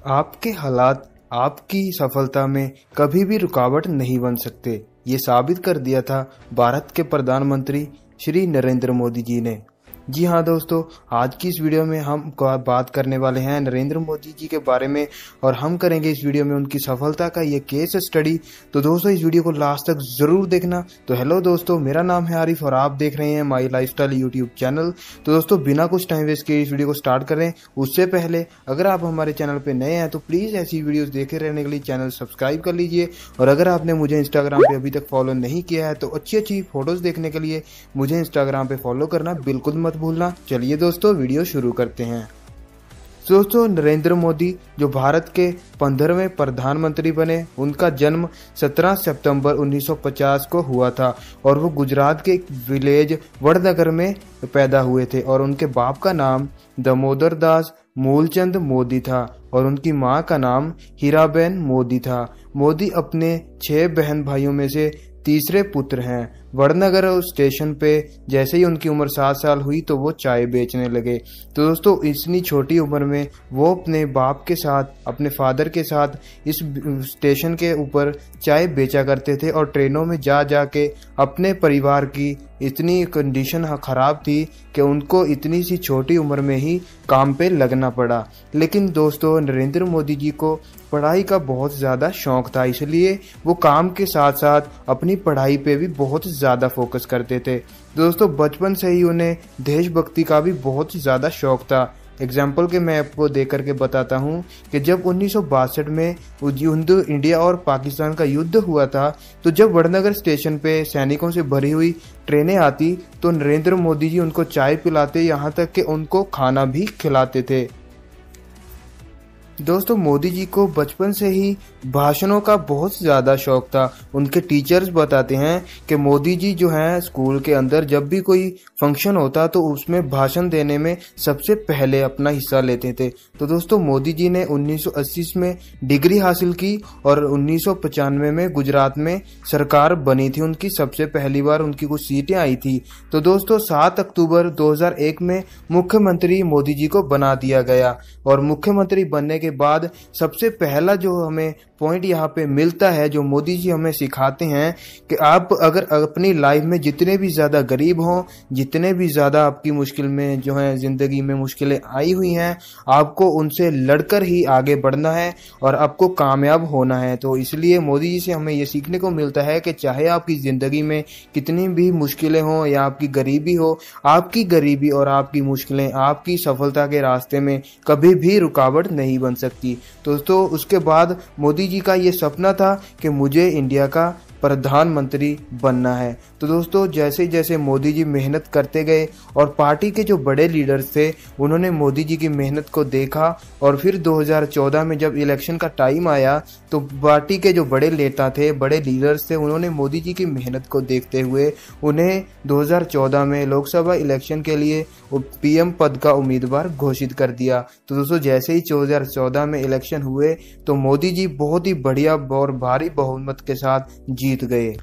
आपके हालात आपकी सफलता में कभी भी रुकावट नहीं बन सकते। ये साबित कर दिया था भारत के प्रधानमंत्री श्री नरेंद्र मोदी जी ने। जी हाँ दोस्तों, आज की इस वीडियो में हम बात करने वाले हैं नरेंद्र मोदी जी के बारे में और हम करेंगे इस वीडियो में उनकी सफलता का ये केस स्टडी। तो दोस्तों इस वीडियो को लास्ट तक जरूर देखना। तो हेलो दोस्तों, मेरा नाम है आरिफ और आप देख रहे हैं माई लाइफस्टाइल यूट्यूब चैनल। तो दोस्तों बिना कुछ टाइम वेस्ट किए इस वीडियो को स्टार्ट करें उससे पहले अगर आप हमारे चैनल पर नए हैं तो प्लीज ऐसी वीडियोज देखे रहने के लिए चैनल सब्सक्राइब कर लीजिए। और अगर आपने मुझे इंस्टाग्राम पे अभी तक फॉलो नहीं किया है तो अच्छी अच्छी फोटोज देखने के लिए मुझे इंस्टाग्राम पे फॉलो करना बिल्कुल मत भूलना। चलिए दोस्तों वीडियो शुरू करते हैं। दोस्तों नरेंद्र मोदी जो भारत के 15वें प्रधानमंत्री बने, उनका जन्म 17 सितंबर 1950 को हुआ था और वो गुजरात के एक विलेज वडनगर में पैदा हुए थे और उनके बाप का नाम दामोदर दास मूलचंद मोदी था और उनकी मां का नाम हीराबेन मोदी था। मोदी अपने 6 बहन भाइयों में से तीसरे पुत्र हैं। वडनगर स्टेशन पे जैसे ही उनकी उम्र 7 साल हुई तो वो चाय बेचने लगे। तो दोस्तों इतनी छोटी उम्र में वो अपने बाप के साथ, अपने फादर के साथ इस स्टेशन के ऊपर चाय बेचा करते थे और ट्रेनों में जा के अपने परिवार की इतनी कंडीशन खराब थी कि उनको इतनी सी छोटी उम्र में ही काम पे लगना पड़ा। लेकिन दोस्तों नरेंद्र मोदी जी को पढ़ाई का बहुत ज़्यादा शौक था, इसलिए वो काम के साथ साथ अपनी पढ़ाई पे भी बहुत ज़्यादा फोकस करते थे। दोस्तों बचपन से ही उन्हें देशभक्ति का भी बहुत ज़्यादा शौक था। एग्जाम्पल के मैं आपको दे करके बताता हूँ कि जब 1962 में युद्ध इंडिया और पाकिस्तान का युद्ध हुआ था तो जब वडनगर स्टेशन पे सैनिकों से भरी हुई ट्रेनें आती तो नरेंद्र मोदी जी उनको चाय पिलाते, यहाँ तक कि उनको खाना भी खिलाते थे। दोस्तों मोदी जी को बचपन से ही भाषणों का बहुत ज़्यादा शौक था। उनके टीचर्स बताते हैं कि मोदी जी जो हैं स्कूल के अंदर जब भी कोई फंक्शन होता तो उसमें भाषण देने में सबसे पहले अपना हिस्सा लेते थे। तो दोस्तों मोदी जी ने 1980 में डिग्री हासिल की और 1995 में गुजरात में सरकार बनी थी उनकी, सबसे पहली बार उनकी कुछ सीटें आई थी। तो दोस्तों 7 अक्टूबर 2001 में मुख्यमंत्री मोदी जी को बना दिया गया और मुख्यमंत्री बनने के बाद सबसे पहला जो हमें पॉइंट यहाँ पे मिलता है, जो मोदी जी हमें सिखाते हैं कि आप अगर अपनी लाइफ में जितने भी ज्यादा गरीब हों, जितने भी ज्यादा आपकी मुश्किल में जो है जिंदगी में मुश्किलें आई हुई हैं, आपको उनसे लड़कर ही आगे बढ़ना है और आपको कामयाब होना है। तो इसलिए मोदी जी से हमें ये सीखने को मिलता है कि चाहे आपकी जिंदगी में कितनी भी मुश्किलें हों या आपकी गरीबी हो, आपकी गरीबी और आपकी मुश्किलें आपकी सफलता के रास्ते में कभी भी रुकावट नहीं बन सकती। दोस्तों उसके बाद मोदी जी का ये सपना था कि मुझे इंडिया का प्रधानमंत्री बनना है। तो दोस्तों जैसे जैसे मोदी जी मेहनत करते गए और पार्टी के जो बड़े लीडर्स थे उन्होंने मोदी जी की मेहनत को देखा और फिर 2014 में जब इलेक्शन का टाइम आया तो पार्टी के जो बड़े नेता थे, बड़े लीडर्स थे, उन्होंने मोदी जी की मेहनत को देखते हुए उन्हें 2014 में लोकसभा इलेक्शन के लिए पीएम पद का उम्मीदवार घोषित कर दिया। तो दोस्तों जैसे ही 2014 में इलेक्शन हुए तो मोदी जी बहुत ही बढ़िया और भारी बहुमत के साथ जीत गए।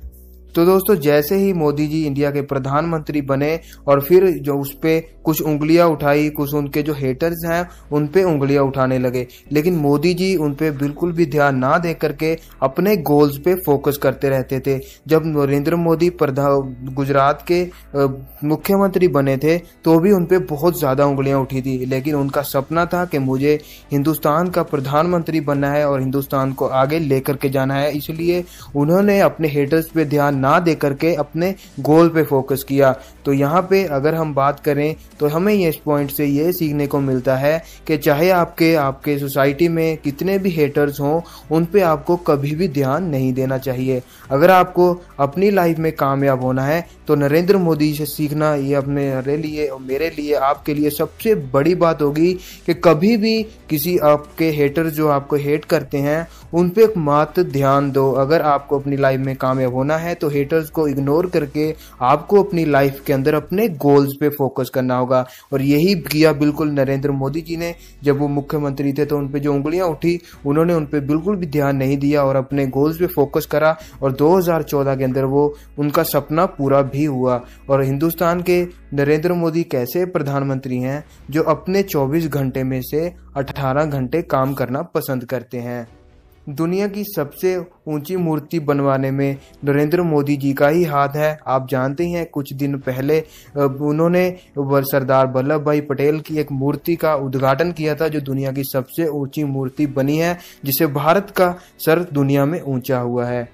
तो दोस्तों जैसे ही मोदी जी इंडिया के प्रधानमंत्री बने और फिर जो उस पे कुछ उंगलियां उठाई, कुछ उनके जो हेटर्स हैं उन पे उंगलियां उठाने लगे, लेकिन मोदी जी उन पे बिल्कुल भी ध्यान ना दे करके अपने गोल्स पे फोकस करते रहते थे। जब नरेंद्र मोदी गुजरात के मुख्यमंत्री बने थे तो भी उन पे बहुत ज्यादा उंगलियां उठी थी, लेकिन उनका सपना था कि मुझे हिंदुस्तान का प्रधानमंत्री बनना है और हिंदुस्तान को आगे लेकर के जाना है। इसलिए उन्होंने अपने हेटर्स पे ध्यान ना दे करके अपने गोल पे फोकस किया। तो यहाँ पे अगर हम बात करें तो हमें ये इस पॉइंट से ये सीखने को मिलता है कि चाहे आपके सोसाइटी में कितने भी हेटर्स हों उन पे आपको कभी भी ध्यान नहीं देना चाहिए। अगर आपको अपनी लाइफ में कामयाब होना है तो नरेंद्र मोदी से सीखना ये अपने लिए और मेरे लिए, आपके लिए सबसे बड़ी बात होगी कि कभी भी किसी आपके हेटर जो आपको हेट करते हैं उन पे मत ध्यान दो। अगर आपको अपनी लाइफ में कामयाब होना है तो तो हेटर्स को इग्नोर करके आपको अपनी लाइफ के अंदर अपने गोल्स पे फोकस करना होगा। और यही किया बिल्कुल नरेंद्र मोदी जी ने। जब वो मुख्यमंत्री थे तो उन पे जो उंगलियां उठी उन्होंने उन पे बिल्कुल भी ध्यान नहीं दिया और अपने गोल्स पे फोकस करा, और 2014 के अंदर वो उनका सपना पूरा भी हुआ। और हिंदुस्तान के नरेंद्र मोदी कैसे प्रधानमंत्री हैं जो अपने 24 घंटे में से 18 घंटे काम करना पसंद करते हैं। दुनिया की सबसे ऊंची मूर्ति बनवाने में नरेंद्र मोदी जी का ही हाथ है। आप जानते ही हैं कुछ दिन पहले उन्होंने सरदार वल्लभ भाई पटेल की एक मूर्ति का उद्घाटन किया था जो दुनिया की सबसे ऊंची मूर्ति बनी है, जिसे भारत का सर दुनिया में ऊंचा हुआ है।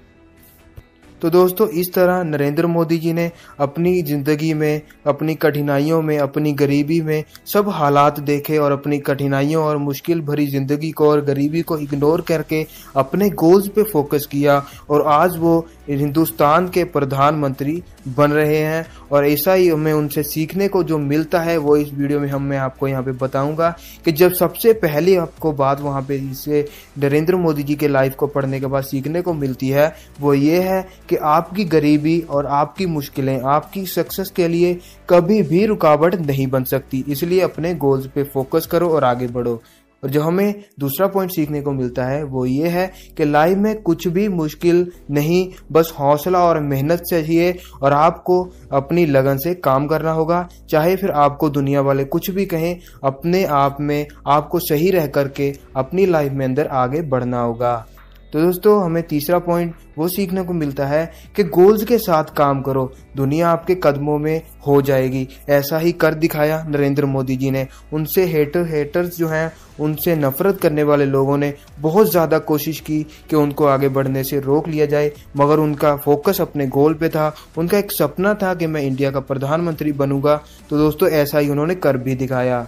तो दोस्तों इस तरह नरेंद्र मोदी जी ने अपनी जिंदगी में, अपनी कठिनाइयों में, अपनी गरीबी में सब हालात देखे और अपनी कठिनाइयों और मुश्किल भरी जिंदगी को और गरीबी को इग्नोर करके अपने गोल्स पे फोकस किया, और आज वो हिंदुस्तान के प्रधानमंत्री बन रहे हैं। और ऐसा ही हमें उनसे सीखने को जो मिलता है वो इस वीडियो में मैं आपको यहाँ पे बताऊंगा कि जब सबसे पहले आपको बात वहाँ पे इसे नरेंद्र मोदी जी के लाइफ को पढ़ने के बाद सीखने को मिलती है वो ये है कि आपकी गरीबी और आपकी मुश्किलें आपकी सक्सेस के लिए कभी भी रुकावट नहीं बन सकती। इसलिए अपने गोल्स पे फोकस करो और आगे बढ़ो। और जो हमें दूसरा पॉइंट सीखने को मिलता है वो ये है कि लाइफ में कुछ भी मुश्किल नहीं, बस हौसला और मेहनत चाहिए, और आपको अपनी लगन से काम करना होगा। चाहे फिर आपको दुनिया वाले कुछ भी कहें, अपने आप में आपको सही रह करके अपनी लाइफ में अंदर आगे बढ़ना होगा। तो दोस्तों हमें तीसरा पॉइंट वो सीखने को मिलता है कि गोल्स के साथ काम करो, दुनिया आपके कदमों में हो जाएगी। ऐसा ही कर दिखाया नरेंद्र मोदी जी ने। उनसे हेटर्स जो हैं, उनसे नफरत करने वाले लोगों ने बहुत ज़्यादा कोशिश की कि उनको आगे बढ़ने से रोक लिया जाए, मगर उनका फोकस अपने गोल पे था। उनका एक सपना था कि मैं इंडिया का प्रधानमंत्री बनूंगा। तो दोस्तों ऐसा ही उन्होंने कर भी दिखाया।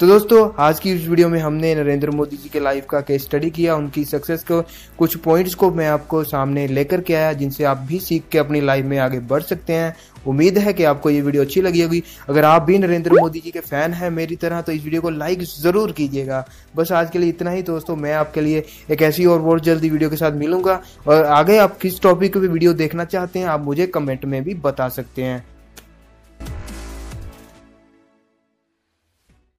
तो दोस्तों आज की इस वीडियो में हमने नरेंद्र मोदी जी के लाइफ का केस स्टडी किया, उनकी सक्सेस को कुछ पॉइंट्स को मैं आपको सामने लेकर के आया जिनसे आप भी सीख के अपनी लाइफ में आगे बढ़ सकते हैं। उम्मीद है कि आपको ये वीडियो अच्छी लगी होगी। अगर आप भी नरेंद्र मोदी जी के फैन हैं मेरी तरह तो इस वीडियो को लाइक जरूर कीजिएगा। बस आज के लिए इतना ही दोस्तों, मैं आपके लिए एक ऐसी और बहुत जल्दी वीडियो के साथ मिलूंगा, और आगे आप किस टॉपिक पे वीडियो देखना चाहते हैं आप मुझे कमेंट में भी बता सकते हैं।